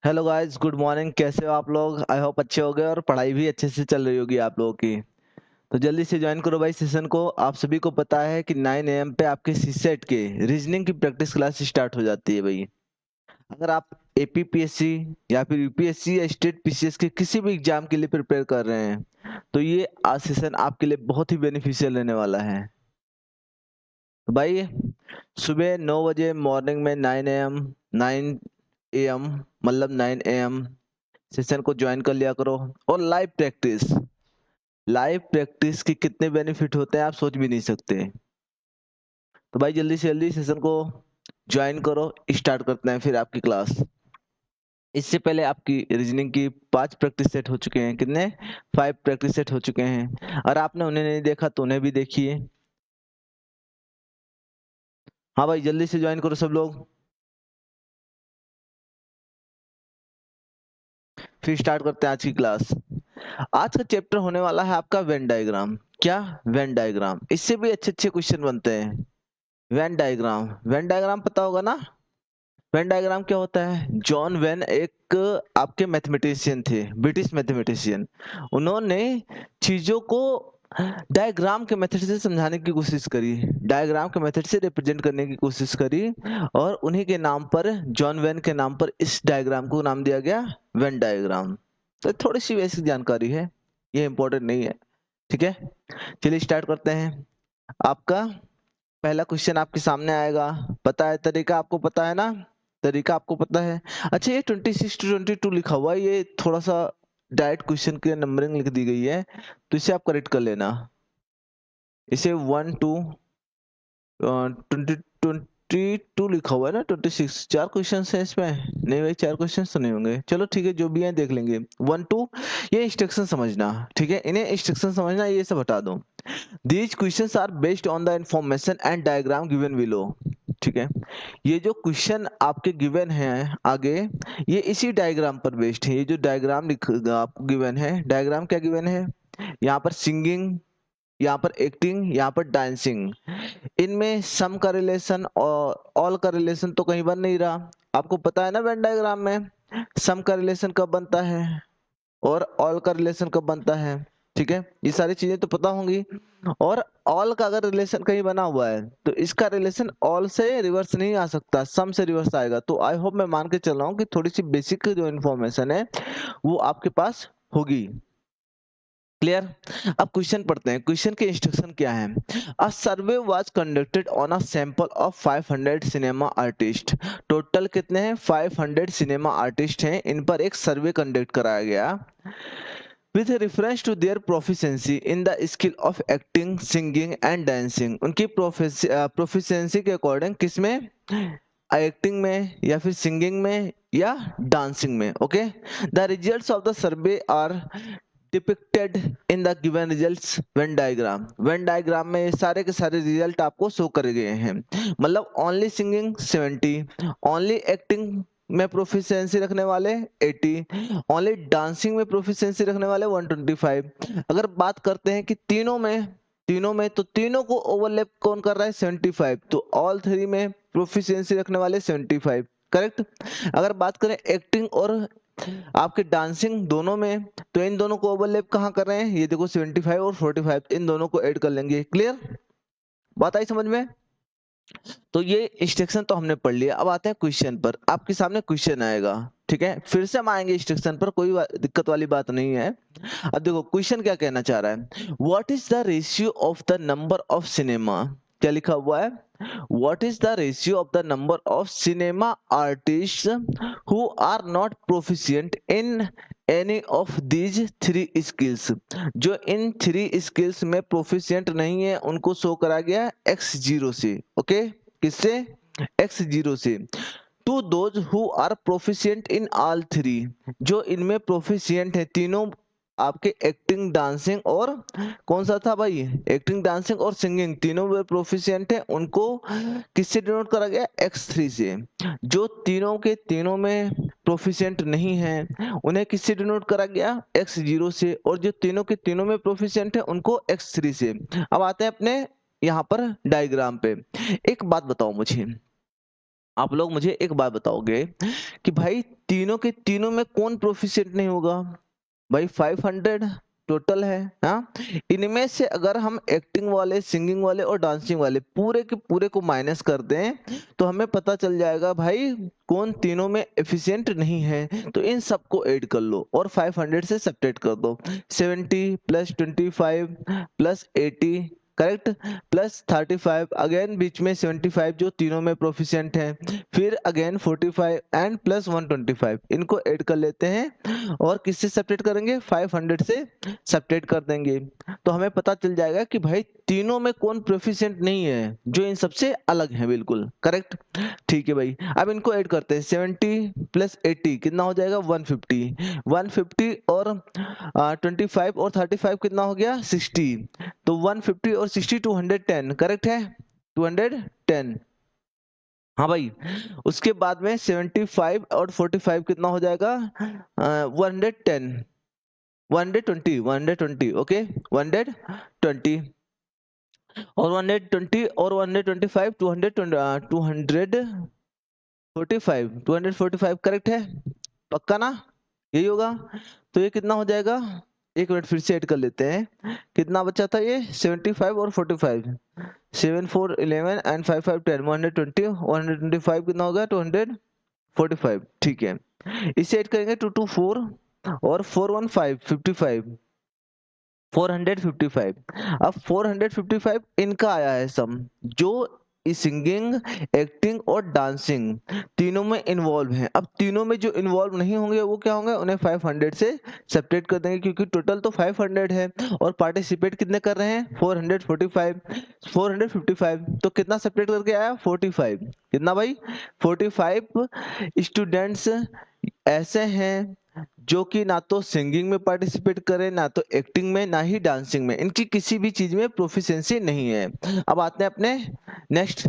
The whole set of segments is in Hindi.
Hello guys, good morning. कैसे हो आप लोग? आई होप अच्छे हो गए और पढ़ाई भी अच्छे से चल रही होगी आप लोगों की। तो जल्दी से ज्वाइन करो भाई सेशन को। आप सभी को पता है कि 9 AM पे आपके सीसेट के रीजनिंग की प्रैक्टिस क्लास स्टार्ट हो जाती है भाई। अगर आप एपीपीएससी या फिर यूपीएससी या स्टेट पीसीएस के किसी भी एग्जाम के लिए प्रिपेयर कर रहे हैं तो ये आज सेशन आपके लिए बहुत ही बेनिफिशियल रहने वाला है। तो भाई सुबह 9 बजे मॉर्निंग में 9 AM मतलब 9 AM सेशन को ज्वाइन कर लिया करो। और लाइव प्रैक्टिस के कितने बेनिफिट होते हैं आप सोच भी नहीं सकते। तो भाई जल्दी से जल्दी सेशन को ज्वाइन करो। स्टार्ट करते हैं फिर आपकी क्लास। इससे पहले आपकी रीजनिंग की 5 प्रैक्टिस सेट हो चुके हैं। कितने? 5 प्रैक्टिस सेट हो चुके हैं। और आपने उन्हें नहीं देखा तो उन्हें भी देखिए। हाँ भाई जल्दी से ज्वाइन करो सब लोग। फिर स्टार्ट करते हैं आज की क्लास। आज का चैप्टर होने वाला है आपका वेन डायग्राम। क्या? Venn diagram. इससे भी अच्छे अच्छे क्वेश्चन बनते हैं। वेन डायग्राम पता होगा ना? वेन डायग्राम क्या होता है? जॉन वेन एक आपके मैथमेटिशियन थे, ब्रिटिश मैथमेटिशियन। उन्होंने चीजों को डायग्राम के मेथड से समझाने की कोशिश करी, डायग्राम के मेथड से रिप्रेजेंट करने की कोशिश करी। और उन्हीं के नाम पर, जॉन वेन के नाम पर इस डायग्राम को नाम दिया गया वेन डायग्राम। तो थोड़ी सी बेसिक जानकारी है, ये इंपॉर्टेंट नहीं है। ठीक है, चलिए स्टार्ट करते हैं। आपका पहला क्वेश्चन आपके सामने आएगा। पता है तरीका? आपको पता है ना? तरीका आपको पता है। अच्छा, ये 26 to 22 लिखा हुआ है, ये थोड़ा सा डायरेक्ट क्वेश्चन की नंबरिंग लिख दी गई है, तो इसे आप करेक्ट कर लेना। इसे 1 to 22 लिखा हुआ है ना, 26। 4 क्वेश्चन है इसमें? नहीं भाई, 4 क्वेश्चन तो नहीं होंगे। चलो ठीक है, जो भी है देख लेंगे। 1 2 ये इंस्ट्रक्शन समझना। ठीक है, इन्हें इंस्ट्रक्शन समझना, ये सब हटा दो। These questions are based on the information and diagram given below। ठीक है, ये जो क्वेश्चन आपके गिवन हैं आगे, ये इसी डायग्राम पर बेस्ड है। ये जो डायग्राम आपको गिवन है, डायग्राम क्या गिवन है? यहाँ पर सिंगिंग, यहाँ पर एक्टिंग, यहाँ पर डांसिंग। इनमें सम का रिलेशन और ऑल का रिलेशन तो कहीं बन नहीं रहा। आपको पता है ना वेन डायग्राम में सम का रिलेशन कब बनता है और ऑल का रिलेशन कब बनता है। ठीक है, ये सारी चीजें तो पता होंगी। और ऑल का अगर रिलेशन कहीं बना हुआ है तो इसका रिलेशन ऑल से रिवर्स नहीं आ सकता, सम से रिवर्स आएगा। तो आई होप, मैं मान के चल रहा हूँ कि थोड़ी सी बेसिक जो इन्फॉर्मेशन है वो आपके पास होगी। क्लियर? अब क्वेश्चन पढ़ते हैं। क्वेश्चन के इंस्ट्रक्शन क्या है? A survey was conducted on a sample of 500 cinema artist. Total कितने हैं? 500 सिनेमा आर्टिस्ट हैं, इन पर एक सर्वे कंडक्ट कराया गया with reference to their proficiency in the skill of acting, singing and dancing। उनकी प्रोफिशिएंसी के अकॉर्डिंग किसमें? एक्टिंग में या फिर सिंगिंग में या डांसिंग में। Okay, the results of the survey are depicted in the given results Venn diagram. Venn diagram में ये सारे के सारे रिजल्ट आपको शो करे गए हैं। मतलब ओनली सिंगिंग 70, ओनली एक्टिंग में प्रोफिशिएंसी रखने वाले 80, ओनली डांसिंग में प्रोफिशिएंसी रखने वाले 125। अगर बात करते हैं कि तीनों में तो तीनों को ओवरलैप कौन कर रहा है? 75। तो ऑल थ्री में प्रोफिशिएंसी रखने वाले 75। करेक्ट। अगर बात करें एक्टिंग और आपके डांसिंग दोनों में, तो इन दोनों को ओवरलैप कहाँ कर रहे हैं? ये देखो 75 और 45, इन दोनों को ऐड कर लेंगे। क्लियर? बात आई समझ में? तो ये इंस्ट्रक्शन तो हमने पढ़ लिया। अब आते हैं क्वेश्चन पर। आपके सामने क्वेश्चन आएगा। ठीक है, फिर से हम आएंगे इंस्ट्रक्शन पर, कोई दिक्कत वाली बात नहीं है। अब देखो क्वेश्चन क्या कहना चाह रहा है। What is the ratio of the number of cinema? क्या लिखा हुआ है? What is the ratio of the number of cinema artist who are not proficient in any of these three skills. जो इन थ्री स्किल्स में प्रोफिशिएंट नहीं है उनको शो करा गया x0 से। ओके, किससे? x0 से। To those who are proficient in all three, जो इनमें प्रोफिशिएंट है तीनों, आपके एक्टिंग, डांसिंग और कौन सा था भाई? एक्टिंग, डांसिंग और सिंगिंग, तीनों में प्रोफिशिएंट है, उनको किससे डिनोट करा गया? x3 से। जो तीनों के तीनों में प्रोफिशिएंट नहीं है उन्हें किससे डिनोट करा गया? x0 से। और जो तीनों के तीनों में प्रोफिशिएंट है उनको x3 से। अब आते हैं अपने यहाँ पर डायग्राम पे। एक बात बताओ मुझे, आप लोग मुझे एक बात बताओगे कि भाई तीनों के तीनों में कौन प्रोफिशिएंट नहीं होगा? भाई 500 टोटल है। हाँ, इनमें से अगर हम एक्टिंग वाले, सिंगिंग वाले और डांसिंग वाले पूरे के पूरे को माइनस कर दें तो हमें पता चल जाएगा भाई कौन तीनों में एफिशिएंट नहीं है। तो इन सबको ऐड कर लो और 500 से सब्ट्रैक्ट कर दो। 70 plus 25 plus 80 correct, plus 35 again बीच में 75 जो तीनों में प्रोफिशिएंट हैं, फिर अगेन 45 एंड प्लस 125 इनको ऐड कर लेते हैं और किससे सब्ट्रैक्ट करेंगे? 500 से सब्ट्रैक्ट कर देंगे। तो हमें पता चल जाएगा कि भाई तीनों में कौन प्रोफिशिएंट नहीं है, जो इन सबसे अलग है। बिल्कुल करेक्ट। ठीक है भाई, अब इनको ऐड करते हैं। 70 प्लस 80 कितना हो जाएगा? 150। 150 और 25 और 35 कितना हो गया? 60। तो 150 और 60 210 करेक्ट है, 210। हाँ भाई, उसके बाद में 75 और 45 कितना हो जाएगा? 110, 120, 120 ओके, 120 और 120 और 125 245 करेक्ट है, पक्का ना? यही होगा। तो ये कितना हो जाएगा? एक मिनट फिर से ऐड कर लेते हैं। कितना बचा था ये? 75 और 45, 7 4 11 एंड 5 5 10, 120, 125 कितना होगा? 245। ठीक है, इसे ऐड करेंगे 2 2 4 और 4 1 5 55, 455। अब 455 इनका आया है सम, जो सिंगिंग, एक्टिंग और डांसिंग तीनों में इन्वॉल्व हैं। अब तीनों में जो इन्वॉल्व नहीं होंगे वो क्या होंगे? उन्हें 500 से सेपरेट कर देंगे, क्योंकि टोटल तो 500 है और पार्टिसिपेट कितने कर रहे हैं? 445। 455 तो कितना सेपरेट करके आया? 45। कितना भाई? 45 स्टूडेंट्स ऐसे हैं जो कि ना तो सिंगिंग में पार्टिसिपेट करें, ना तो एक्टिंग में, ना ही डांसिंग में, इनकी किसी भी चीज में प्रोफिशिएंसी नहीं है। अब आते हैं अपने नेक्स्ट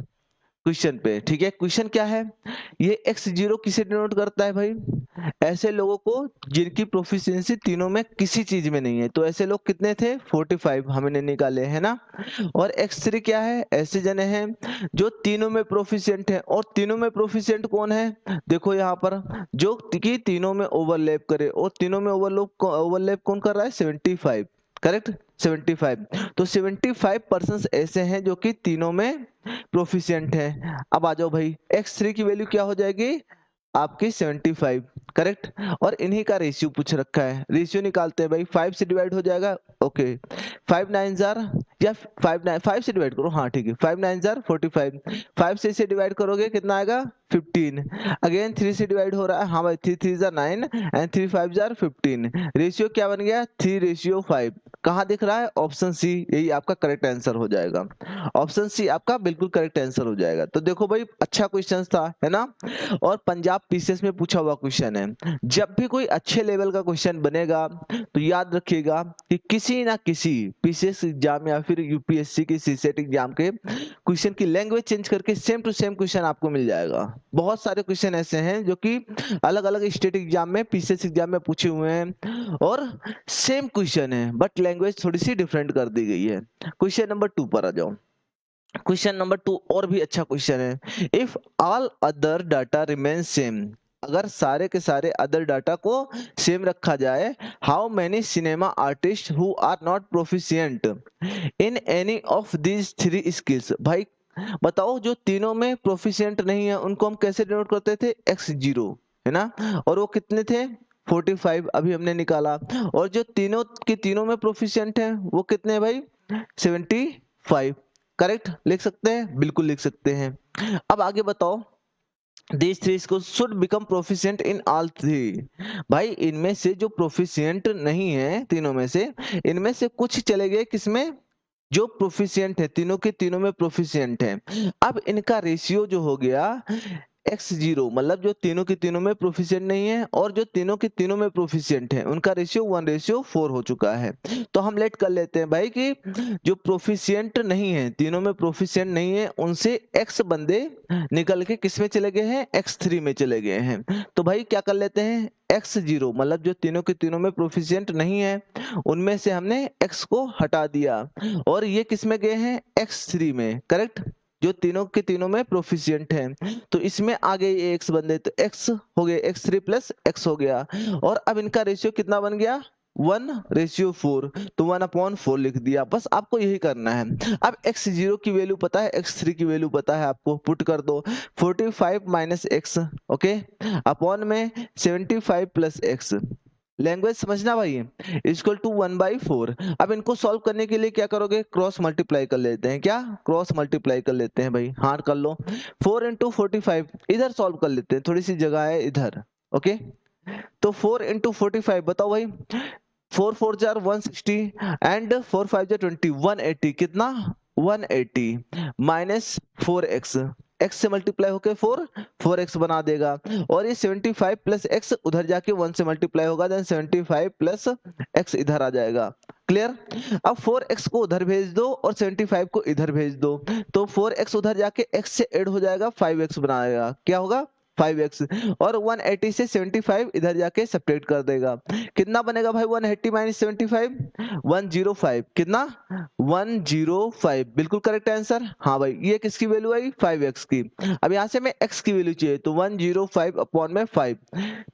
क्वेश्चन पे। ठीक है, क्वेश्चन क्या है? ये x0 किसे डिनोट करता है भाई? ऐसे लोगों को जिनकी प्रोफिशिएंसी तीनों में किसी चीज में नहीं है। तो ऐसे लोग कितने थे? 45 हमने निकाले है ना। और x3 क्या है? ऐसे जने हैं जो तीनों में प्रोफिशिएंट है। और तीनों में प्रोफिशिएंट कौन है? देखो यहाँ पर, जो कि तीनों में ओवरलैप करे, और तीनों में ओवरलैप कौन कर रहा है? 75 करेक्ट, 75। तो 75% ऐसे हैं जो कि तीनों में प्रोफिशिएंट है। अब आ जाओ भाई, x3 की वैल्यू क्या हो जाएगी? आपकी 75 करेक्ट। और इन्हीं का रेशियो पूछ रखा है, रेशियो निकालते हैं भाई। 5 से डिवाइड हो जाएगा, ओके। 5 9 जार, या 5 से डिवाइड करो, हाँ ठीक है। 5 9 जार 45, 5 से इसे डिवाइड करोगे कितना आएगा? 15। अगेन 3 से डिवाइड हो रहा है, हाँ भाई, 3 3 जार 9 एंड 3 5 जार 15। रेशियो क्या बन गया? 3:5। कहाँ दिख रहा है? ऑप्शन सी, यही आपका करेक्ट आंसर हो जाएगा। ऑप्शन सी आपका बिल्कुल करेक्ट आंसर हो जाएगा। तो देखो भाई, अच्छा क्वेश्चन था, है ना। और पंजाब पीसीएस में पूछा हुआ क्वेश्चन है। जब भी कोई अच्छे लेवल का क्वेश्चन बनेगा तो याद रखिएगा कि किसी ना किसी पीसीएस एग्जाम या फिर यूपीएससी के सीसेट एग्जाम के क्वेश्चन की लैंग्वेज चेंज करके सेम टू सेम क्वेश्चन आपको मिल जाएगा। बहुत सारे क्वेश्चन ऐसे हैं जो कि अलग अलग स्टेट एग्जाम में, पीसीएस एग्जाम में पूछे हुए हैं और सेम क्वेश्चन है, बट लैंग्वेज थोड़ी सी डिफरेंट कर दी गई है। क्वेश्चन नंबर 2 पर आ जाओ। क्वेश्चन नंबर 2 और भी अच्छा क्वेश्चन है। If all other data remain same, अगर सारे के सारे अदर डाटा को सेम रखा जाए, how many cinema artist who are not proficient in any of these three skills? भाई बताओ, जो तीनों में प्रोफिशिएंट नहीं है उनको हम कैसे डिनोट करते थे? x0, है ना। और वो कितने थे? 45 अभी हमने निकाला। और जो तीनों के तीनों में प्रोफिशिएंट है वो कितने हैं भाई? 75। करेक्ट लिख सकते हैं, बिल्कुल लिख सकते हैं। अब आगे बताओ, these three schools should become proficient in all three। भाई इनमें से जो प्रोफिशिएंट नहीं है तीनों में से, इनमें से कुछ चले गए किसमें? जो प्रोफिशिएंट है, तीनों के तीनों में प्रोफिशिएंट है। अब इनका रेशियो जो हो गया x0, मतलब जो तीनों के तीनों में प्रोफिशिएंट नहीं है और जो तीनों के तीनों में प्रोफिशिएंट है, उनका रेशियो 1:4 हो चुका है। तो हम लेट कर लेते हैं भाई कि जो प्रोफिशिएंट नहीं है, तीनों में प्रोफिशिएंट नहीं है, उनसे x बंदे निकल के किस में चले गए हैं? x3 में चले गए हैं। तो भाई क्या कर लेते हैं? x0 मतलब जो तीनों के तीनों में प्रोफिशिएंट नहीं है, उनमें से हमने x को हटा दिया और ये किस में गए हैं? x3 में, करेक्ट। जो तीनों के तीनों में प्रोफिशिएंट है। तो इसमें आ गए ये एक्स बंदे, तो एक्स हो गए x3 प्लस एक्स हो गया, और अब इनका रेशियो कितना बन गया 1:4, तो 1/4 लिख दिया। बस आपको यही करना है। अब x0 की वैल्यू पता है, x3 की वैल्यू पता है आपको, पुट कर दो 45 माइनस एक्स, ओके, अपॉन में 75 प्लस एक्स। लैंग्वेज समझना भाई, इक्वल टू 1/4। अब इनको सॉल्व करने के लिए क्या करोगे, क्रॉस मल्टीप्लाई कर लेते हैं। क्या क्रॉस मल्टीप्लाई कर लेते हैं भाई, हाँ कर लो। 4 × 45 इधर सॉल्व कर लेते हैं, थोड़ी सी जगह है इधर, ओके। तो 4 × 45 बताओ भाई, 4 4 160 एंड 4 5 20, 180, कितना 180 माइनस 4x, x से मल्टीप्लाई होके 4x बना देगा, और ये 75 प्लस x उधर जाके 1 से मल्टीप्लाई होगा, देन 75 प्लस x इधर आ जाएगा। क्लियर। अब 4x को उधर भेज दो और 75 को इधर भेज दो, तो 4x उधर जाके x से ऐड हो जाएगा, 5x बनाएगा, क्या होगा 5x, और 180 से 75 इधर जाके सब्ट्रैक्ट कर देगा, कितना बनेगा भाई 180 माइनस 75, 105, कितना 105, बिल्कुल करेक्ट आंसर। हाँ भाई, ये किसकी वैल्यू आई 5x की। अब यहाँ से हमें x की वैल्यू चाहिए, तो 105 अपॉन में 5,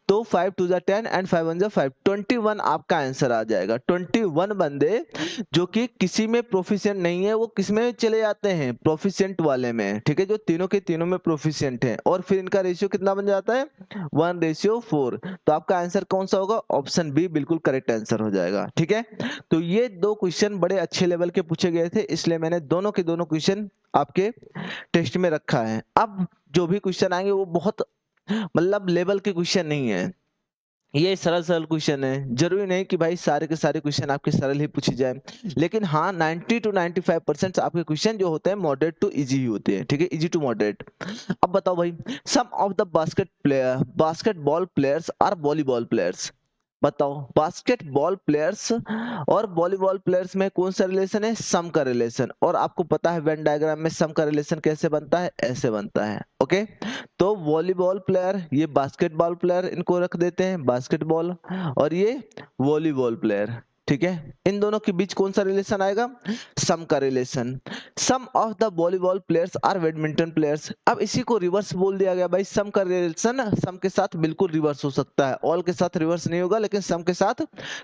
तो 5 2 जा 10 एंड 5 1 जा 5, 21 आपका आंसर आ जाएगा। 21 बंदे जो कि किसी में प्रोफिशिएंट नहीं है, वो किस में चले जाते हैं, प्रोफिशिएंट वाले में, ठीक है, जो तीनों के तीनों में प्रोफिशिएंट है, और फिर इनका रेशियो कितना बन जाता है 1:4। तो आपका आंसर कौन सा होगा, ऑप्शन बी बिल्कुल करेक्ट आंसर हो जाएगा। ठीक है, तो ये दो क्वेश्चन बड़े अच्छे लेवल के पूछे गए थे, इसलिए मैंने दोनों के दोनों क्वेश्चन आपके टेस्ट में रखा है। अब जो भी क्वेश्चन आएंगे वो बहुत मतलब लेवल के क्वेश्चन नहीं है, ये सरल सरल क्वेश्चन है। जरूरी नहीं कि भाई सारे के सारे क्वेश्चन आपके सरल ही पूछे जाए, लेकिन हाँ 90 to 95% आपके क्वेश्चन जो होते हैं मॉडरेट टू इजी ही होते हैं। ठीक है, इजी टू मॉडरेट। अब बताओ भाई, some of the basketball players are volleyball players. बताओ, बास्केटबॉल प्लेयर्स और वॉलीबॉल प्लेयर्स में कौन सा रिलेशन है, सम का रिलेशन। और आपको पता है वेन डायग्राम में सम का रिलेशन कैसे बनता है, ऐसे बनता है। ओके, तो वॉलीबॉल प्लेयर, ये बास्केटबॉल प्लेयर, इनको रख देते हैं बास्केटबॉल, और ये वॉलीबॉल प्लेयर। ठीक है, इन दोनों के बीच कौन सा रिलेशन आएगा, सम का relation. Some of the volleyball players are badminton players. अब इसी को रिवर्स बोल दिया गया भाई, सम का रिलेशन सम के साथ बिल्कुल रिवर्स हो सकता है, ऑल के साथ रिवर्स नहीं होगा, लेकिन सम के साथ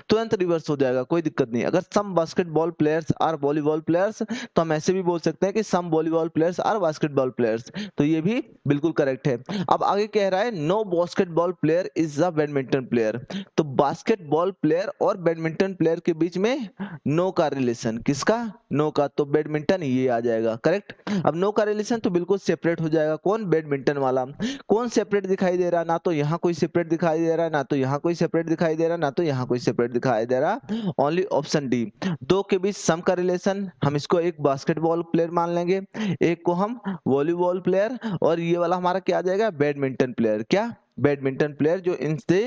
तुरंत रिवर्स हो जाएगा, कोई दिक्कत नहीं। अगर some basketball players are volleyball players, तो हम ऐसे भी बोल सकते हैं कि some volleyball players are basketball players, तो ये भी बिल्कुल करेक्ट है। अब आगे कह रहा है no basketball player is a badminton player. तो बास्केटबॉल प्लेयर और बैडमिंटन प्लेयर के बीच में नो का रिलेशन, किसका, नो का, तो बैडमिंटन ये आ जाएगा करेक्ट। अब नो का रिलेशन तो बिल्कुल सेपरेट हो जाएगा, कौन, बैडमिंटन वाला। कौन सेपरेट दिखाई दे रहा, ना तो यहाँ कोई सेपरेट दिखाई दे रहा है, ना तो यहाँ कोई सेपरेट दिखाई दे रहा है, ना तो यहाँ कोई सेपरेट दिखाई दे रहा, ओनली ऑप्शन डी। दो के बीच सम का रिलेशन, हम इसको एक बास्केटबॉल प्लेयर मान लेंगे, एक को हम वॉलीबॉल प्लेयर, और ये वाला हमारा क्या आ जाएगा, बैडमिंटन प्लेयर। क्या, बैडमिंटन प्लेयर, जो इनसे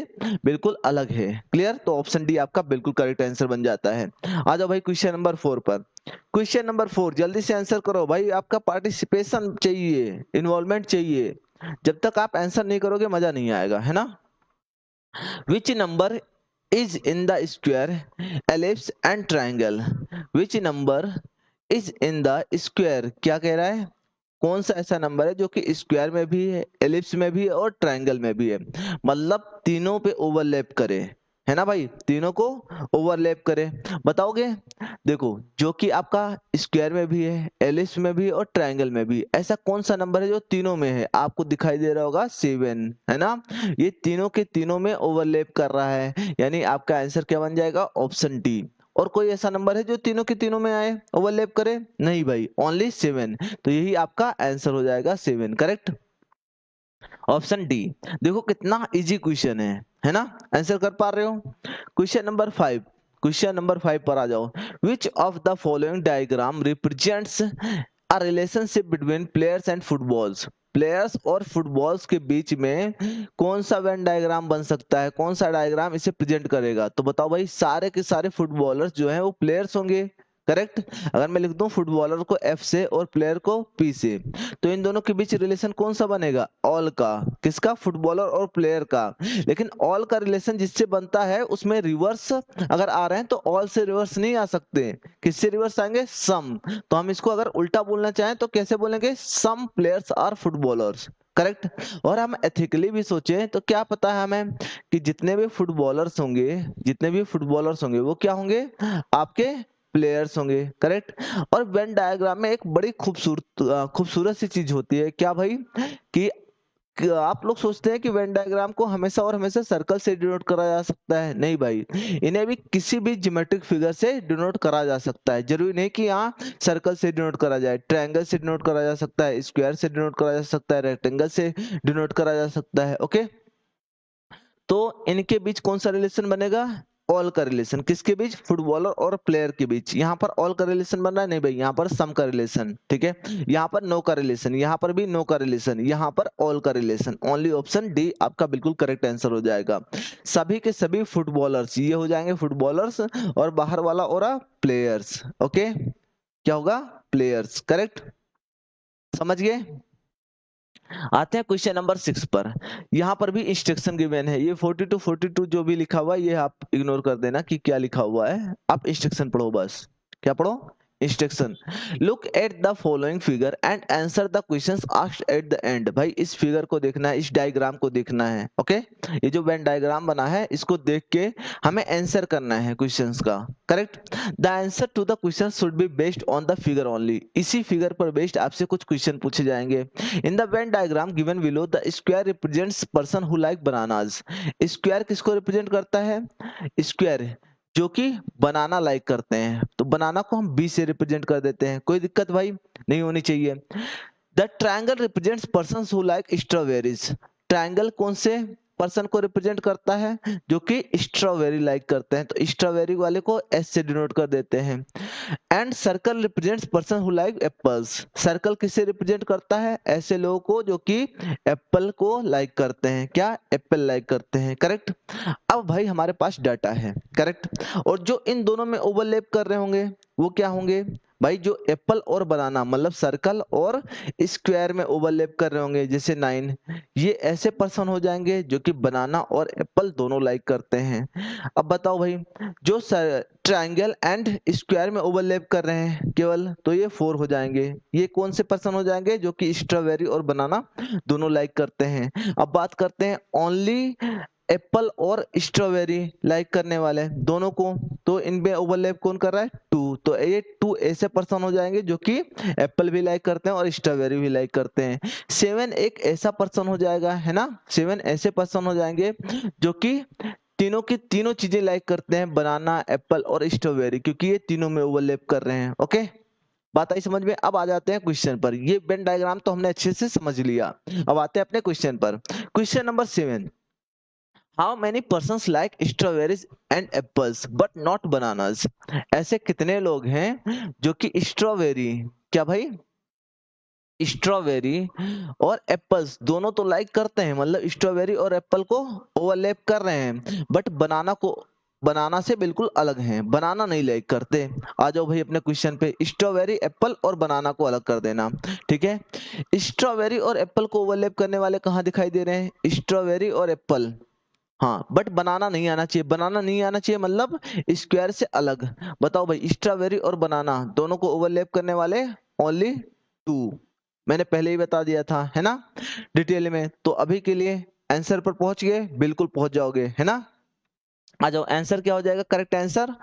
बिल्कुल अलग है। क्लियर, तो ऑप्शन डी आपका बिल्कुल करेक्ट आंसर बन जाता है। आ जाओ भाई क्वेश्चन नंबर 4 पर। क्वेश्चन नंबर 4 जल्दी से आंसर करो भाई, आपका पार्टिसिपेशन चाहिए, इन्वॉल्वमेंट चाहिए। जब तक आप आंसर नहीं करोगे मजा नहीं आएगा, है ना। Which number is in the square, ellipse and triangle. Which number is in the square, क्या कह रहा है, कौन सा ऐसा नंबर है जो कि स्क्वायर में भी है, एलिप्स में भी है और ट्रायंगल में भी है, मतलब तीनों पे ओवरलैप करे, है ना भाई, तीनों को ओवरलैप करे। बताओगे, देखो जो कि आपका स्क्वायर में भी है, एलिप्स में भी है और ट्रायंगल में भी, ऐसा कौन सा नंबर है जो तीनों में है, आपको दिखाई दे रहा होगा 7, है ना। ये तीनों के तीनों में ओवरलैप कर रहा है, यानी आपका आंसर क्या बन जाएगा, ऑप्शन डी। और कोई ऐसा नंबर है जो तीनों के तीनों में आए, ओवरलैप करे, नहीं भाई, ओनली 7, तो यही आपका आंसर हो जाएगा 7, करेक्ट, ऑप्शन डी। देखो कितना इजी क्वेश्चन है ना, आंसर कर पा रहे हो। क्वेश्चन नंबर 5, क्वेश्चन नंबर 5 पर आ जाओ। Which of the following diagram represents a relationship between players and footballs. Players और फुटबॉल्स के बीच में कौन सा वेन डायग्राम बन सकता है, कौन सा डायग्राम इसे प्रेजेंट करेगा। तो बताओ भाई, सारे के सारे फुटबॉलर्स जो हैं वो प्लेयर्स होंगे, करेक्ट। अगर मैं लिख दूं फुटबॉलर को एफ से और प्लेयर को पी से, तो इन दोनों के बीच रिलेशन कौन सा बनेगा? ऑल का। किसका? फुटबॉलर और प्लेयर का। लेकिन ऑल का रिलेशन जिससे बनता है उसमें रिवर्स अगर आ रहे हैं तो ऑल से रिवर्स नहीं आ सकते। किससे रिवर्स आएंगे? सम। तो हम इसको अगर उल्टा बोलना चाहें तो कैसे बोलेंगे? Some players are footballers. Correct. और हम एथिकली भी सोचे तो क्या पता है हमें कि जितने भी फुटबॉलर्स होंगे वो क्या होंगे? आपके प्लेयर्स होंगे। करेक्ट। और वेन डायग्राम में एक बड़ी खूबसूरत सी चीज होती है, क्या भाई? कि आप लोग सोचते हैं कि वेन डायग्राम को हमेशा और हमेशा सर्कल से डिनोट करा जा सकता है। नहीं भाई, इन्हें भी किसी भी ज्योमेट्रिक फिगर से डिनोट करा जा सकता है। जरूरी नहीं कि यहाँ सर्कल से डिनोट करा जाए, ट्रायंगल से डिनोट करा जा सकता है, स्क्वायर से डिनोट करा जा सकता है, रेक्टेंगल से डिनोट करा जा सकता है। ओके। तो इनके बीच कौन सा रिलेशन बनेगा? ऑल का रिलेशन। किसके बीच? फुटबॉलर और प्लेयर के बीच। यहाँ पर ऑल का रिलेशन बन रहा है? नहीं भाई, यहाँ पर सम का रिलेशन। ठीक है। यहाँ पर नो का रिलेशन, यहाँ पर भी नो का रिलेशन, यहाँ पर ऑल का रिलेशन। ओनली ऑप्शन डी आपका बिल्कुल करेक्ट आंसर हो जाएगा। सभी के सभी फुटबॉलर्स ये हो जाएंगे फुटबॉलर्स, और बाहर वाला और प्लेयर्स। ओके। क्या होगा? प्लेयर्स। करेक्ट। समझ गए? आते हैं क्वेश्चन नंबर 6 पर। यहाँ पर भी इंस्ट्रक्शन गिवन है। ये 42 जो भी लिखा हुआ है ये आप इग्नोर कर देना कि क्या लिखा हुआ है, आप इंस्ट्रक्शन पढ़ो बस। क्या पढ़ो? Instruction. Look at the following figure and answer the questions asked at the end. भाई इस फिगर को देखना है, इस डायग्राम को देखना है। ओके। ये जो वेन डायग्राम बना है इसको देख के हमें आंसर करना है क्वेश्चंस का। Correct. The answer to the question should be based on the figure only. इसी फिगर पर बेस्ड आपसे कुछ क्वेश्चन पूछे जाएंगे। In the Venn diagram given below the square represents person who like bananas. Square किसको रिप्रेजेंट करता है? स्क्वायर जो कि बनाना लाइक करते हैं, तो बनाना को हम बी से रिप्रेजेंट कर देते हैं। कोई दिक्कत भाई नहीं होनी चाहिए। The triangle represents person who like strawberries. Triangle कौन से पर्सन को रिप्रेजेंट करता है? जो कि स्ट्रॉबेरी लाइक करते हैं, तो स्ट्रॉबेरी वाले को एस से डिनोट कर देते हैं। And circle represents person who like apples. Circle किसे रिप्रेजेंट करता है? ऐसे लोगों को जो कि एप्पल को लाइक करते हैं। क्या? एप्पल लाइक करते हैं। करेक्ट। अब भाई हमारे पास डाटा है। करेक्ट। और जो इन दोनों में ओवरलैप कर रहे होंगे वो क्या होंगे? भाई जो एप्पल और बनाना मतलब सर्कल और स्क्वायर में ओवरलैप कर रहे होंगे, जैसे 9, ये ऐसे पर्सन हो जाएंगे जो कि बनाना और एप्पल दोनों लाइक करते हैं। अब बताओ भाई, जो ट्रायंगल एंड स्क्वायर में ओवरलैप कर रहे हैं केवल, तो ये 4 हो जाएंगे। ये कौन से पर्सन हो जाएंगे? जो कि स्ट्रॉबेरी और बनाना दोनों लाइक करते हैं। अब बात करते हैं ओनली एप्पल और स्ट्रॉबेरी लाइक करने वाले दोनों को, तो इनमें ओवरलैप कौन कर रहा है? 2। तो ये 2 ऐसे पर्सन हो जाएंगे जो कि एप्पल भी लाइक करते हैं और स्ट्रॉबेरी भी लाइक करते हैं। 7 एक ऐसा पर्सन हो जाएगा, है ना? 7 ऐसे पर्सन हो जाएंगे जो कि तीनों की तीनों चीजें लाइक करते हैं, बनाना, एप्पल और स्ट्रॉबेरी, क्योंकि ये तीनों में ओवरलैप कर रहे हैं। ओके। बात आई समझ में? अब आ जाते हैं क्वेश्चन पर। ये वेन डायग्राम तो हमने अच्छे से समझ लिया। अब आते हैं अपने क्वेश्चन पर। Question number 7। How many persons like strawberries and apples but not bananas. ऐसे कितने लोग हैं जो कि स्ट्रॉबेरी, क्या भाई? स्ट्रॉबेरी और एप्पल्स दोनों तो लाइक करते हैं, मतलब स्ट्रॉबेरी और एप्पल को ओवरलैप कर रहे हैं, बट बनाना से बिल्कुल अलग हैं, बनाना नहीं लाइक करते। आ जाओ भाई अपने क्वेश्चन पे। स्ट्रॉबेरी, एप्पल और बनाना को अलग कर देना। ठीक है। स्ट्रॉबेरी और एप्पल को ओवरलैप करने वाले कहाँ दिखाई दे रहे हैं? स्ट्रॉबेरी और एप्पल। हाँ, बट बनाना नहीं आना चाहिए। बनाना नहीं आना चाहिए मतलब स्क्वायर से अलग। बताओ भाई, स्ट्रॉबेरी और बनाना दोनों को ओवरलैप करने वाले ओनली 2। मैंने पहले ही बता दिया था, है ना, डिटेल में। तो अभी के लिए आंसर पर पहुंच गए? बिल्कुल पहुंच जाओगे, है ना। आ जाओ, आंसर क्या हो जाएगा? Correct answer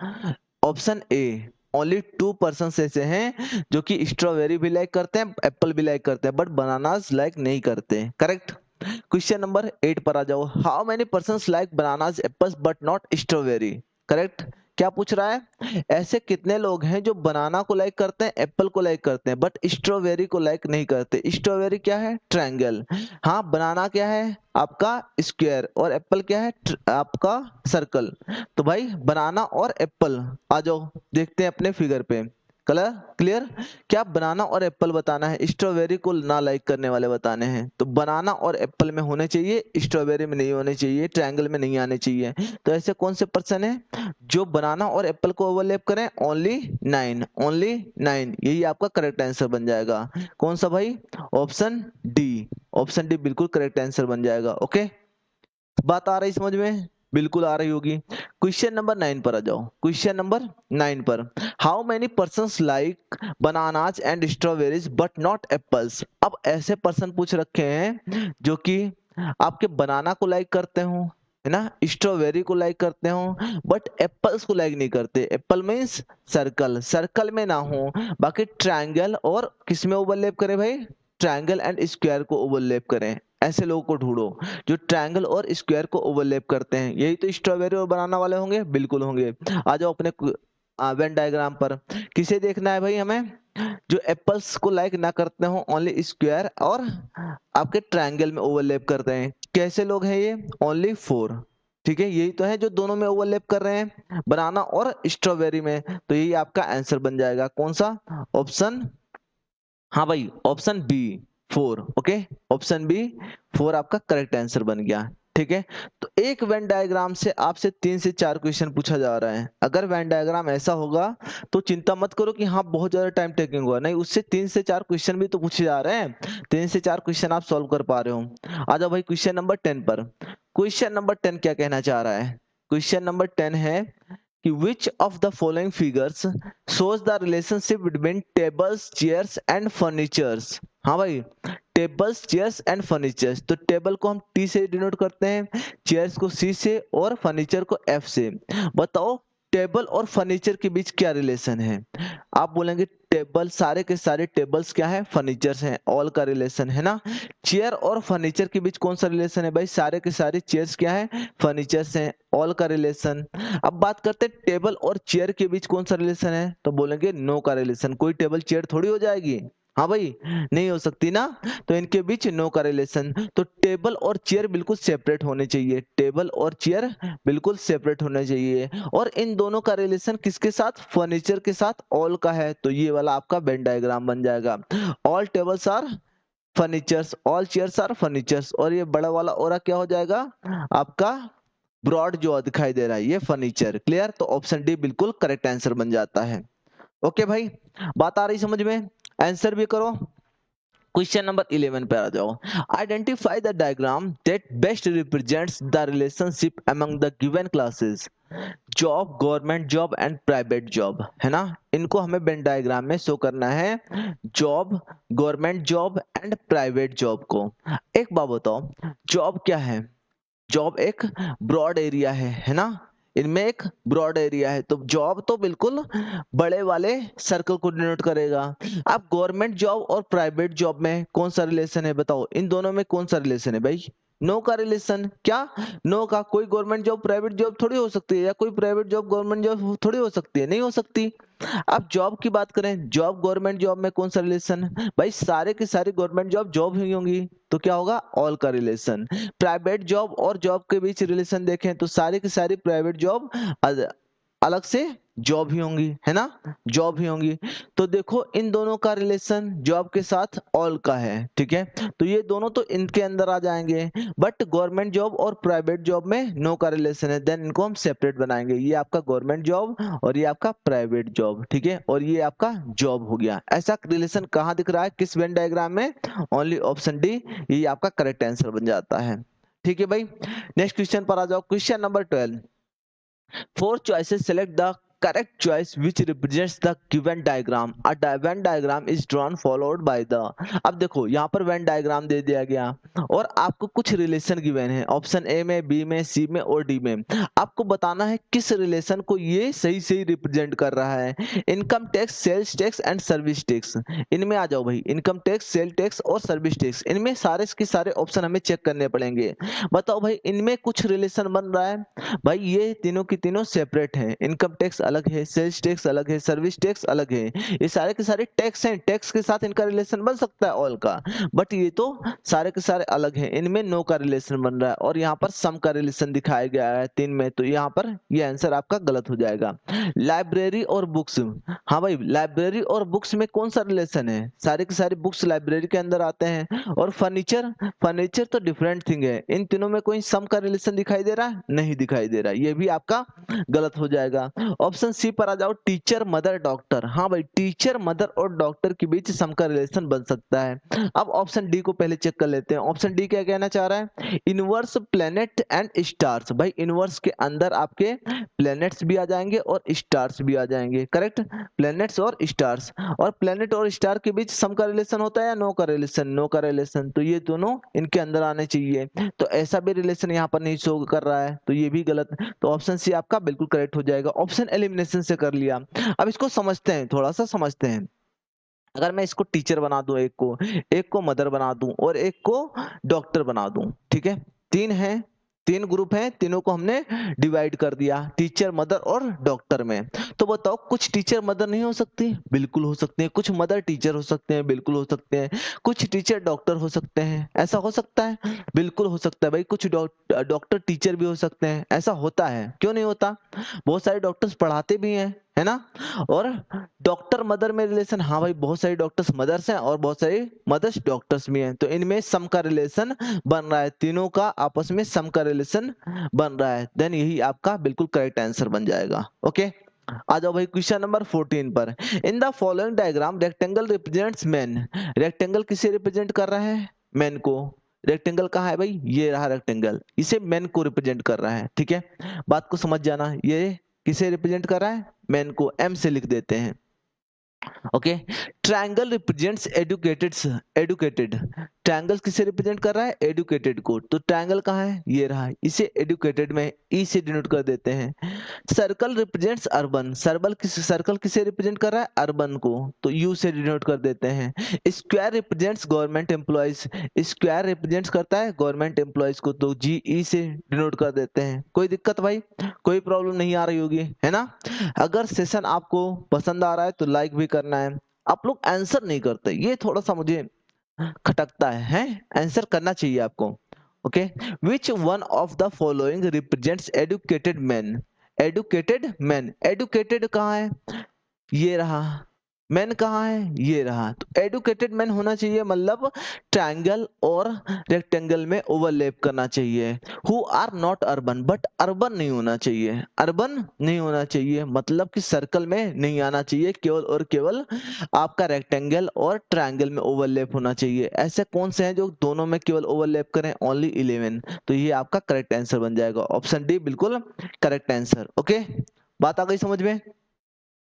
option A. Only 2 person ऐसे हैं जो कि स्ट्रॉबेरी भी लाइक करते हैं, एप्पल भी लाइक करते हैं, बट बनानास लाइक नहीं करते। करेक्ट। क्वेश्चन नंबर 8 पर आ जाओ। How many person like bananas apples but not strawberry. Correct. क्या पूछ रहा है? ऐसे कितने लोग हैं जो बनाना को लाइक करते हैं, एप्पल को लाइक करते हैं, बट स्ट्रॉबेरी को लाइक नहीं करते। स्ट्रॉबेरी क्या है? ट्रायंगल। हाँ, बनाना क्या है? आपका स्क्वायर। और एप्पल क्या है? आपका सर्कल। तो भाई बनाना और एप्पल, आ जाओ देखते हैं अपने फिगर पे। Colour clear. क्या बनाना और एप्पल बताना है, स्ट्रॉबेरी को ना लाइक करने वाले बताने हैं। तो बनाना और एप्पल में होने चाहिए, स्ट्रॉबेरी में नहीं होने चाहिए, ट्रायंगल में नहीं आने चाहिए। तो ऐसे कौन से पर्सन है जो बनाना और एप्पल को ओवरलैप करें, ओनली 9, ओनली 9, यही आपका करेक्ट आंसर बन जाएगा। कौन सा भाई, ऑप्शन डी, ऑप्शन डी बिल्कुल करेक्ट आंसर बन जाएगा। ओके, बात आ रही समझ में, बिल्कुल आ रही होगी। क्वेश्चन नंबर 9 पर आ जाओ, क्वेश्चन नंबर 9 पर, how many persons like bananas and strawberries but not apples. अब ऐसे पर्सन पूछ रखे हैं जो कि आपके बनाना को लाइक करते हो, है ना, स्ट्रॉबेरी को लाइक करते हो, बट एप्पल्स को लाइक नहीं करते। एप्पल मीन्स सर्कल, सर्कल में ना हो, बाकी ट्रायंगल और किस में ओवरलैप करे भाई, ट्रायंगल एंड स्क्वायर को ओवरलैप करें। ऐसे लोगों को ढूंढो जो ट्रायंगल और स्क्वायर को ओवरलैप करते हैं, यही तो स्ट्रॉबेरी और बनाना वाले होंगे, बिल्कुल होंगे। आ जाओ अपने वेन डायग्राम पर, किसे देखना है भाई हमें, जो एप्पल्स को लाइक ना करते हो, ओनली स्क्वायर और आपके ट्रायंगल में ओवरलैप करते हैं। कैसे लोग हैं ये, ओनली 4, ठीक है, यही तो है जो दोनों में ओवरलैप कर रहे हैं, बनाना और स्ट्रॉबेरी में। तो यही आपका आंसर बन जाएगा, कौन सा, ऑप्शन, हाँ भाई option B 4। Okay, option B 4 आपका करेक्ट आंसर बन गया। ठीक है, तो एक वेन डायग्राम से आपसे 3 से 4 क्वेश्चन पूछा जा रहा है। अगर वेन डायग्राम ऐसा होगा तो चिंता मत करो कि हाँ बहुत ज्यादा टाइम टेकिंग हुआ, नहीं, उससे 3 से 4 क्वेश्चन भी तो पूछे जा रहे हैं, 3 से 4 क्वेश्चन आप सॉल्व कर पा रहे हो। आ जाओ भाई क्वेश्चन नंबर 10 पर। क्वेश्चन नंबर 10 क्या कहना चाह रहा है, क्वेश्चन नंबर 10 है कि which of the following figures shows the relationship between tables, chairs and furnitures। हाँ भाई, टेबल्स, चेयर्स एंड फर्नीचर्स, तो टेबल को हम टी से डिनोट करते हैं, चेयर्स को सी से और फर्नीचर को एफ से। बताओ टेबल और फर्नीचर के बीच क्या रिलेशन है। आप बोलेंगे टेबल, सारे के सारे टेबल्स क्या है, फर्नीचर्स हैं, ऑल का रिलेशन है ना। चेयर और फर्नीचर के बीच कौन सा रिलेशन है भाई, सारे के सारे चेयर्स क्या है, फर्नीचर्स हैं, ऑल का रिलेशन। अब बात करते हैं टेबल और चेयर के बीच कौन सा रिलेशन है, तो बोलेंगे नो का रिलेशन, कोई टेबल चेयर थोड़ी हो जाएगी, हाँ भाई नहीं हो सकती ना, तो इनके बीच नो का रिलेशन। तो टेबल और चेयर बिल्कुल सेपरेट होने चाहिए, टेबल और चेयर बिल्कुल सेपरेट होने चाहिए। और इन दोनों का रिलेशन किसके साथ, फर्नीचर के साथ, ऑल का है। तो ये वाला आपका वेन डायग्राम बन जाएगा, all tables are furnitures, all chairs are furnitures. और ये बड़ा वाला और क्या हो जाएगा आपका, ब्रॉड जो दिखाई दे रहा है ये फर्नीचर। क्लियर, तो ऑप्शन डी बिल्कुल करेक्ट आंसर बन जाता है। ओके भाई, बात आ रही समझ में, आंसर भी करो। क्वेश्चन नंबर 11 पे आ जाओ, identify the diagram that best represents the relationship among the given classes, job, government job and private job, है ना। इनको हमें वेन डायग्राम में शो करना है, job, government job and private job को। एक बात बताओ, जॉब क्या है, जॉब एक ब्रॉड एरिया है ना, इनमें एक ब्रॉड एरिया है, तो जॉब तो बिल्कुल बड़े वाले सर्कल को डिनोट करेगा। अब गवर्नमेंट जॉब और प्राइवेट जॉब में कौन सा रिलेशन है, बताओ इन दोनों में कौन सा रिलेशन है भाई, नो का रिलेशन। क्या, नो का, कोई गवर्नमेंट जॉब प्राइवेट जॉब थोड़ी हो सकती है, या कोई प्राइवेट जॉब गवर्नमेंट जॉब थोड़ी हो सकती है, नहीं हो सकती। अब जॉब की बात करें, जॉब गवर्नमेंट जॉब में कौन सा रिलेशन, भाई सारे की सारी गवर्नमेंट जॉब जॉब ही होंगी, तो क्या होगा, ऑल का रिलेशन। प्राइवेट जॉब और जॉब के बीच रिलेशन देखें तो सारी की सारी प्राइवेट जॉब अलग से जॉब ही होंगी, है ना, जॉब ही होंगी। तो देखो इन दोनों का रिलेशन जॉब के साथ ऑल का है, ठीक है, तो ये दोनों तो इनके अंदर आ जाएंगे। बट गवर्नमेंट जॉब और प्राइवेट जॉब में नो का रिलेशन है, देन इनको हम सेपरेट बनाएंगे, ये आपका गवर्नमेंट जॉब और ये आपका प्राइवेट जॉब, ठीक है, और ये आपका जॉब हो गया। ऐसा रिलेशन कहाँ दिख रहा है, किस वेन डायग्राम में, ओनली ऑप्शन डी, ये आपका करेक्ट आंसर बन जाता है। ठीक है भाई, नेक्स्ट क्वेश्चन पर आ जाओ, question number 12, four choices, select the correct choice which represents the given diagram, a Venn diagram is drawn followed by the। अब देखो यहाँ पर वेन डायग्राम दे दिया गया और आपको कुछ रिलेशन गिवन है, ऑप्शन ए में, बी में, सी में और डी में। आपको बताना है किस रिलेशन को ये सही सही रिप्रेजेंट कर रहा है। Income tax, sales tax and service tax, इनमें आ जाओ भाई, इनकम टैक्स, सेल टैक्स और सर्विस टैक्स, इनमें सारे के सारे ऑप्शन हमें चेक करने पड़ेंगे। बताओ भाई इनमें कुछ रिलेशन बन रहा है, भाई ये तीनों की तीनों सेपरेट हैं, इनकम टैक्स अलग है, सेल्स टैक्स अलग है, सर्विस टैक्स अलग है। ये सारे के सारे टैक्स हैं, टैक्स के साथ इनका रिलेशन बन सकता है ऑल का, बट ये तो सारे के सारे अलग हैं, इनमें नो का रिलेशन बन रहा है और यहाँ पर सम का रिलेशन दिखाया गया है 3 में, तो यहाँ पर ये आंसर आपका गलत हो जाएगा। लाइब्रेरी और बुक्स, हाँ भाई लाइब्रेरी और बुक्स में कौन सा रिलेशन है, सारे के सारे बुक्स लाइब्रेरी के अंदर आते हैं। और फर्नीचर, फर्नीचर तो डिफरेंट थिंग है, इन तीनों में कोई सम का रिलेशन दिखाई दे रहा है, नहीं दिखाई दे रहा, ये भी आपका गलत हो जाएगा। ऑप्शन सी पर आ जाओ, टीचर मदर डॉक्टर, हाँ भाई टीचर मदर और डॉक्टर के बीच सम का रिलेशन बन सकता है। अब ऑप्शन डी को पहले चेक कर लेते हैं, ऑप्शन डी क्या कहना चाह रहा है, इनवर्स प्लेनेट एंड स्टार्स, भाई इनवर्स के अंदर आपके प्लेनेट्स भी आ जाएंगे और स्टार्स भी आ जाएंगे, करेक्ट, प्लेनेट्स और स्टार्स, और प्लेनेट और स्टार के बीच सम का रिलेशन होता है या नो का रिलेशन, नो का रिलेशन, तो ये दोनों इनके अंदर आने चाहिए, तो ऐसा भी रिलेशन यहाँ पर नहीं शो कर रहा है, तो ये भी गलत, तो ऑप्शन सी आपका बिल्कुल करेक्ट हो जाएगा। ऑप्शन एलिमिनेशन से कर लिया। अब इसको समझते हैं, थोड़ा सा समझते हैं। अगर मैं इसको टीचर बना दूं, एक को मदर बना दूं और एक को डॉक्टर बना दूं, ठीक है, तीन हैं, तीन ग्रुप हैं, तीनों को हमने डिवाइड कर दिया टीचर मदर और डॉक्टर में, तो बताओ कुछ टीचर मदर नहीं हो सकती, बिल्कुल हो सकते हैं, कुछ मदर टीचर हो सकते हैं, बिल्कुल हो सकते हैं, कुछ टीचर डॉक्टर हो सकते हैं, ऐसा हो सकता है, बिल्कुल हो सकता है भाई, कुछ डॉक्टर टीचर भी हो सकते हैं, ऐसा होता है, क्यों नहीं होता, बहुत सारे डॉक्टर्स पढ़ाते भी हैं, है ना। और डॉक्टर मदर में रिलेशन, हाँ भाई बहुत सारे डॉक्टर्स मदर्स हैं और बहुत सारे मदर्स डॉक्टर्स भी हैं, तो इनमें सम का रिलेशन बन रहा है, तीनों का आपस में सम का रिलेशन बन रहा है, देन यही आपका बिल्कुल करेक्ट आंसर बन जाएगा। ओके, आ जाओ भाई क्वेश्चन नंबर 14 पर। In the following diagram rectangle represents man, rectangle किसे रिप्रेजेंट कर रहा है, मैन को, रेक्टेंगल कहाँ है भाई, ये रहा रेक्टेंगल, इसे मैन को रिप्रेजेंट कर रहा है, ठीक है, बात को समझ जाना, ये किसे रिप्रेजेंट कर रहा है, मैन को, एम से लिख देते हैं। Okay, triangle represents educated, educated, triangle किसे रिप्रेजेंट कर रहा है, एडुकेटेड को, तो ट्रायंगल कहाँ है, ये रहा, इसे एडुकेटेड में ई से डिनोट कर देते हैं। सर्कल रिप्रेजेंट्स अर्बन, सर्कल किसे रिप्रेजेंट कर रहा है, अर्बन को, तो यू से डिनोट कर देते हैं। Square represents government employees, square represents करता है गवर्नमेंट एम्प्लॉयज को, तो जी ई से डिनोट कर देते हैं। कोई दिक्कत भाई, कोई प्रॉब्लम नहीं आ रही होगी, है ना। अगर सेशन आपको पसंद आ रहा है तो लाइक भी करना है। आप लोग आंसर नहीं करते, ये थोड़ा सा मुझे खटकता है, आंसर करना चाहिए आपको। Okay, which one of the following represents educated man, educated man, educated कहाँ है, ये रहा, मैन कहाँ है, ये रहा, तो एडुकेटेड मैन होना चाहिए, मतलब ट्रायंगल और रेक्टेंगल में ओवरलैप करना चाहिए। Who are not urban, but urban नहीं होना चाहिए, अर्बन नहीं होना चाहिए, मतलब कि सर्कल में नहीं आना चाहिए, केवल और केवल आपका रेक्टेंगल और ट्रायंगल में ओवरलैप होना चाहिए। ऐसे कौन से हैं जो दोनों में केवल ओवरलैप करें, ओनली 11, तो ये आपका करेक्ट आंसर बन जाएगा, ऑप्शन डी बिल्कुल करेक्ट आंसर। ओके, बात आ गई समझ में।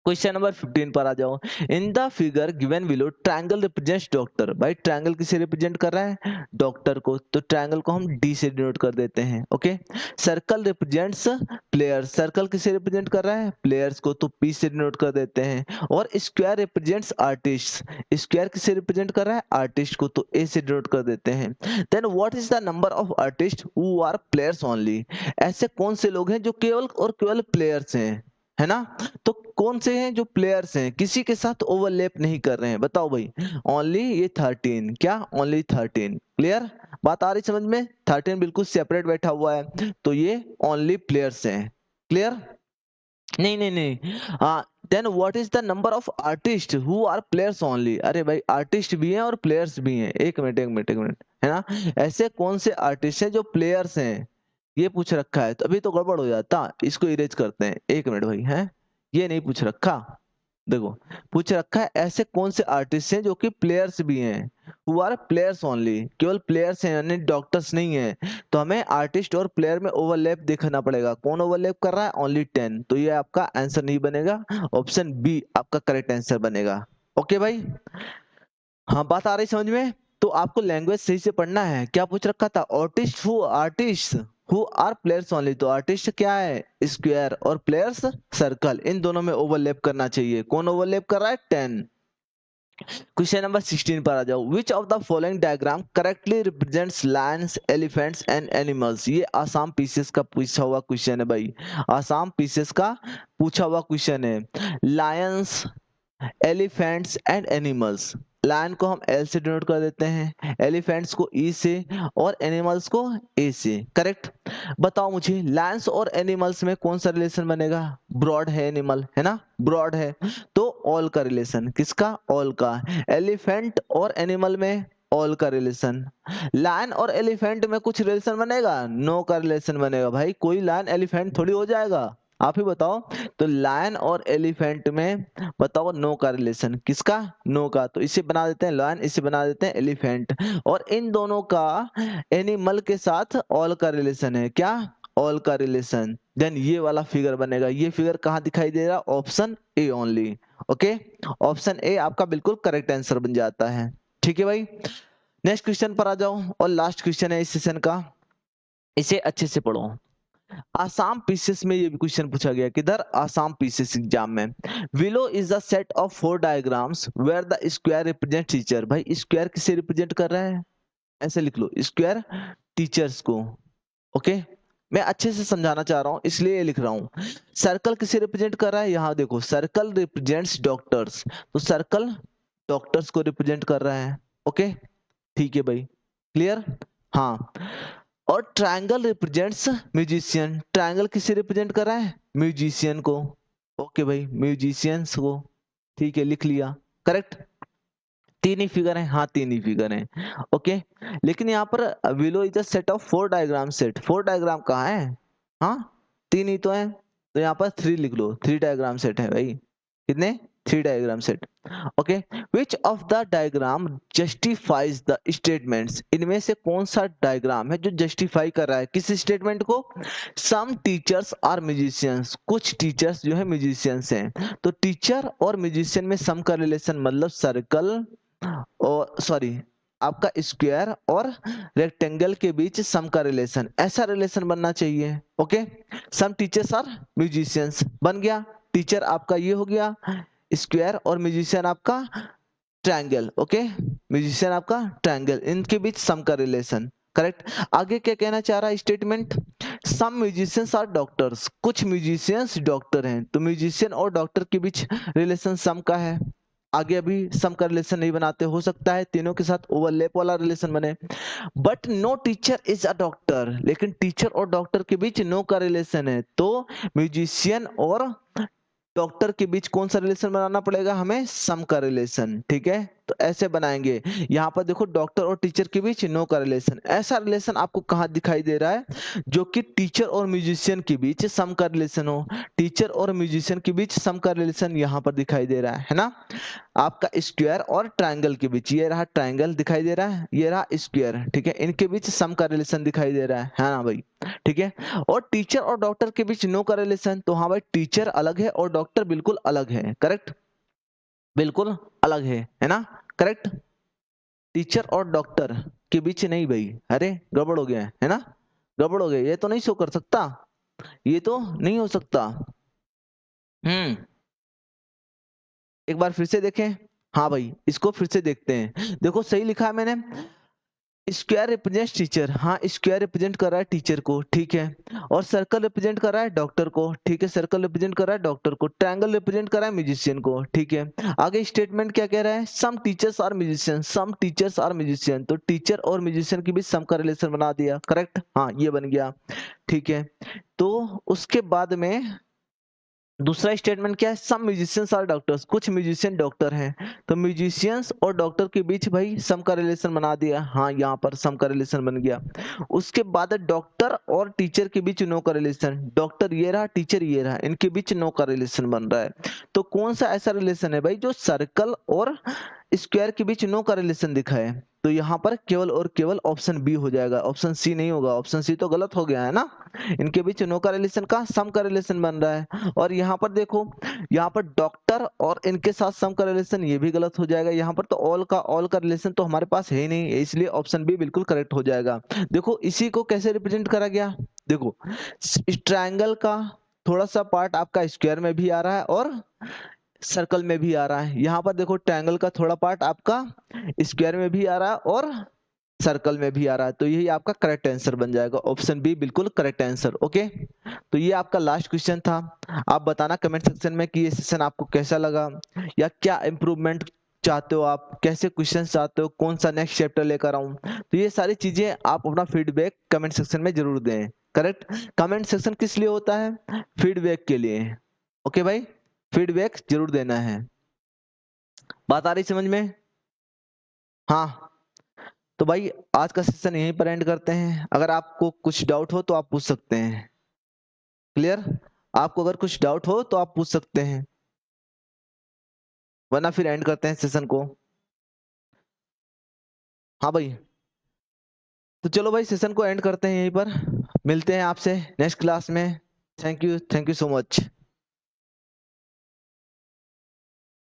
क्वेश्चन नंबर 15 पर आ जाओ। In the figure given below triangle represents doctor, भाई ट्रायंगल किसे रिप्रेजेंट कर रहा है, डॉक्टर को, तो ट्रायंगल को हम डी से डिनोट कर देते हैं। Okay, circle represents players, circle किसे रिप्रेजेंट कर रहा है, प्लेयर्स को, तो पी से डिनोट कर देते हैं। और स्क्वायर रिप्रेजेंट्स आर्टिस्ट, स्क्वायर किसे रिप्रेजेंट कर रहा है, आर्टिस्ट को, तो ए से डिनोट कर देते हैं। Then what is the number of artist who are players only, ऐसे कौन से लोग हैं जो केवल और केवल प्लेयर्स हैं, है ना, तो कौन से हैं जो प्लेयर्स हैं, किसी के साथ ओवरलैप नहीं कर रहे हैं, बताओ भाई, ओनली ये 13, क्या ओनली 13, क्लियर, बात आ रही समझ में, 13 बिल्कुल सेपरेट बैठा हुआ है, तो ये ओनली प्लेयर्स हैं, क्लियर, नहीं नहीं नहीं, then what is the number of artist who are players only, अरे भाई आर्टिस्ट भी हैं और प्लेयर्स भी हैं, एक मिनट एक मिनट एक मिनट, है ना, ऐसे कौन से आर्टिस्ट हैं जो प्लेयर्स हैं, ये पूछ रखा है, तो अभी तो गड़बड़ हो जाता, इसको इरेज करते हैं, एक मिनट भाई, है, ये नहीं पूछ रखा, देखो पूछ रखा है ऐसे कौन से आर्टिस्ट हैं जो कि प्लेयर्स भी हैं, हु आर प्लेयर्स ओनली, केवल प्लेयर्स हैं यानी डॉक्टर्स नहीं है, तो हमें आर्टिस्ट और प्लेयर में ओवरलैप देखना पड़ेगा, कौन ओवरलैप कर रहा है, ओनली 10, तो ये आपका आंसर नहीं बनेगा, ऑप्शन बी आपका करेक्ट आंसर बनेगा। ओके भाई, हाँ बात आ रही समझ में। तो आपको लैंग्वेज सही से पढ़ना है, क्या पूछ रखा था, artist who are players only, तो आर्टिस्ट क्या है, स्क्वायर, और प्लेयर्स सर्कल, इन दोनों में ओवरलैप करना चाहिए, कौन ओवरलैप कर रहा है, 10, क्वेश्चन नंबर 16 पर आ जाओ। Which of the following diagram correctly represents Lions, elephants and animals. ये आसाम पीसेस का पूछा हुआ क्वेश्चन है भाई, आसाम पीसेस का पूछा हुआ क्वेश्चन है। Lions, elephants and animals. Lion को हम एल से डिनोट कर देते हैं, एलिफेंट्स को ई से और एनिमल्स को ए से। करेक्ट। बताओ मुझे लायंस और एनिमल्स में कौन सा रिलेशन बनेगा? ब्रॉड है एनिमल, है ना, ब्रॉड है, तो ऑल का रिलेशन। किसका? ऑल का। एलिफेंट और एनिमल में ऑल का रिलेशन। लायन और एलिफेंट में कुछ रिलेशन बनेगा? नो का रिलेशन बनेगा भाई, कोई लायन एलिफेंट थोड़ी हो जाएगा, आप ही बताओ। तो लायन और एलिफेंट में बताओ नो का रिलेशन। किसका? नो का। तो इसे बना देते हैं लायन, इसे बना देते हैं एलिफेंट, और इन दोनों का एनिमल के साथ ऑल का रिलेशन है। क्या? ऑल का रिलेशन। देन ये वाला फिगर बनेगा। ये फिगर कहाँ दिखाई दे रहा? Option A only. Okay, option A आपका बिल्कुल करेक्ट आंसर बन जाता है। ठीक है भाई, नेक्स्ट क्वेश्चन पर आ जाओ, और लास्ट क्वेश्चन है इस सेशन का, इसे अच्छे से पढ़ो। आसाम पीसेस में ये भी क्वेश्चन पूछा गया, किधर? आसाम पीसेस एग्जाम में। Below is the set of 4 diagrams where the square represent teacher. भाई स्क्वायर किसे रिप्रेजेंट कर रहा है? ऐसे लिख लो, स्क्वायर टीचर्स को। ओके, मैं अच्छे से समझाना चाह रहा हूं इसलिए ये लिख रहा हूं। सर्कल किसे रिप्रेजेंट कर रहा है? यहां देखो, सर्कल रिप्रेजेंट्स डॉक्टर्स, तो सर्कल डॉक्टर्स को रिप्रेजेंट कर रहा है। ओके, ठीक है भाई, क्लियर। हाँ, और ट्रायंगल रिप्रेजेंट्स म्यूजिशियन। ट्रायंगल किसे रिप्रेजेंट कर रहा है? म्यूजिशियन को। ओके भाई, म्यूजिशियंस को। ठीक है, लिख लिया। करेक्ट। तीन ही फिगर है, हाँ तीन ही फिगर है। ओके, लेकिन यहाँ पर willow is a set of 4 diagram set. 4 diagram कहाँ है? हाँ, तीन ही तो है, तो यहाँ पर 3 लिख लो। 3 डायग्राम सेट है भाई। कितने? 3 diagram set. Okay, which of the diagram justifies the statements. इनमें से कौन सा डायग्राम है जो जस्टिफाई कर रहा है किस स्टेटमेंट को? Some teachers are musicians. कुछ टीचर्स जो है म्यूजिशियंस हैं। तो टीचर और म्यूजिशियन में सम का रिलेशन मतलब सर्कल और सॉरी आपका स्क्वायर और रेक्टेंगल के बीच सम का रिलेशन, ऐसा रिलेशन बनना चाहिए। ओके, सम टीचर्स आर म्यूजिशियंस बन गया। टीचर आपका ये हो गया स्क्वायर, और म्यूजिशियन आपका ट्रायंगल। ओके, म्यूजिशियन आपका ट्रायंगल, इनके बीच सम का रिलेशन। करेक्ट। आगे क्या कहना चाह रहा है statement? Some musicians are doctors. कुछ म्यूजिशियंस डॉक्टर हैं, तो म्यूजिशियन और डॉक्टर के बीच रिलेशन सम का है। आगे अभी सम का रिलेशन नहीं बनाते, हो सकता है तीनों के साथ ओवरलैप वाला रिलेशन बने। But no teacher is a doctor. लेकिन टीचर और डॉक्टर के बीच नो का रिलेशन है, तो म्यूजिशियन और डॉक्टर के बीच कौन सा रिलेशन बनाना पड़ेगा हमें? सम का रिलेशन। ठीक है, तो ऐसे बनाएंगे। यहाँ पर देखो, डॉक्टर और टीचर के बीच नो का रिलेशन, ऐसा रिलेशन आपको कहाँ दिखाई दे रहा है? जो कि टीचर और म्यूजिशियन के बीच सम का रिलेशन हो। टीचर और म्यूजिशियन के बीच सम का रिलेशन यहाँ पर दिखाई दे रहा है ना। आपका स्क्वायर और ट्रायंगल के बीच, ये रहा ट्रायंगल दिखाई दे रहा है, ये रहा स्क्वायर। ठीक है, इनके बीच सम का रिलेशन दिखाई दे रहा है ना भाई। ठीक है, और टीचर और डॉक्टर के बीच नो का रिलेशन, तो हाँ भाई टीचर अलग है और डॉक्टर बिल्कुल अलग है। करेक्ट, बिल्कुल अलग है ना। करेक्ट, टीचर और डॉक्टर के बीच नहीं भाई, अरे गड़बड़ हो गया है ना, गड़बड़ हो गया, ये तो नहीं शो कर सकता, ये तो नहीं हो सकता। हम्म, एक बार फिर से देखें। हाँ भाई, इसको फिर से देखते हैं। देखो सही लिखा है मैंने, स्क्वायर रिप्रेजेंट टीचर। हाँ, स्क्वायर रिप्रेजेंट कर रहा है टीचर को, ठीक है। और सर्कल रिप्रेजेंट कर रहा है डॉक्टर को, ठीक है, सर्कल रिप्रेजेंट कर रहा है डॉक्टर को। ट्रायंगल रिप्रेजेंट कर रहा है म्यूजिशियन को, ठीक है। आगे स्टेटमेंट क्या कह रहा है? Some teachers are musicians, some teachers are musicians, तो टीचर और म्यूजिशियन के बीच सम का रिलेशन बना दिया। करेक्ट, हाँ ये बन गया। ठीक है, तो उसके बाद में दूसरा स्टेटमेंट क्या है? सम म्यूजिशियंस आर डॉक्टर्स। कुछ म्यूजिशियन डॉक्टर हैं, तो म्यूजिशियंस और डॉक्टर के बीच भाई सम का रिलेशन बना दिया। हाँ, यहाँ पर सम का रिलेशन बन गया। उसके बाद डॉक्टर और टीचर के बीच नो का रिलेशन। डॉक्टर ये रहा, टीचर ये रहा, इनके बीच नो का रिलेशन बन रहा है। तो कौन सा ऐसा रिलेशन है भाई जो सर्कल और स्क्वायर के बीच नो का रिलेशन दिखा है? तो यहाँ पर केवल और केवल ऑप्शन बी हो जाएगा, ऑप्शन सी नहीं होगा। ऑप्शन सी तो गलत हो गया है ना, इनके बीच नो का रिलेशन का सम का रिलेशन बन रहा है। और यहाँ पर देखो, यहाँ पर डॉक्टर और इनके साथ सम का रिलेशन, ये भी गलत हो जाएगा। यहाँ पर तो ऑल का रिलेशन तो हमारे पास है ही नहीं, इसलिए ऑप्शन बी बिल्कुल करेक्ट हो जाएगा। देखो इसी को कैसे रिप्रेजेंट करा गया, देखो ट्रायंगल का थोड़ा सा पार्ट आपका स्क्वायर में भी आ रहा है और सर्कल में भी आ रहा है, यहाँ पर देखो ट्रायंगल का थोड़ा पार्ट आपका स्क्वायर में भी आ रहा है और सर्कल में भी आ रहा है, तो यही आपका करेक्ट आंसर बन जाएगा, ऑप्शन बी बिल्कुल करेक्ट आंसर। ओके, तो ये आपका लास्ट क्वेश्चन था। आप बताना कमेंट सेक्शन में कि ये सेशन आपको कैसा लगा, या क्या इंप्रूवमेंट चाहते हो, आप कैसे क्वेश्चन चाहते हो, कौन सा नेक्स्ट चैप्टर लेकर आऊं, तो ये सारी चीजें आप अपना फीडबैक कमेंट सेक्शन में जरूर दें। करेक्ट, कमेंट सेक्शन किस लिए होता है? फीडबैक के लिए। ओके भाई, फीडबैक जरूर देना है। बात आ रही समझ में? हाँ, तो भाई आज का सेशन यहीं पर एंड करते हैं। अगर आपको कुछ डाउट हो तो आप पूछ सकते हैं। क्लियर? आपको अगर कुछ डाउट हो तो आप पूछ सकते हैं, वरना फिर एंड करते हैं सेशन को। हाँ भाई, तो चलो भाई सेशन को एंड करते हैं यहीं पर। मिलते हैं आपसे नेक्स्ट क्लास में। Thank you so much.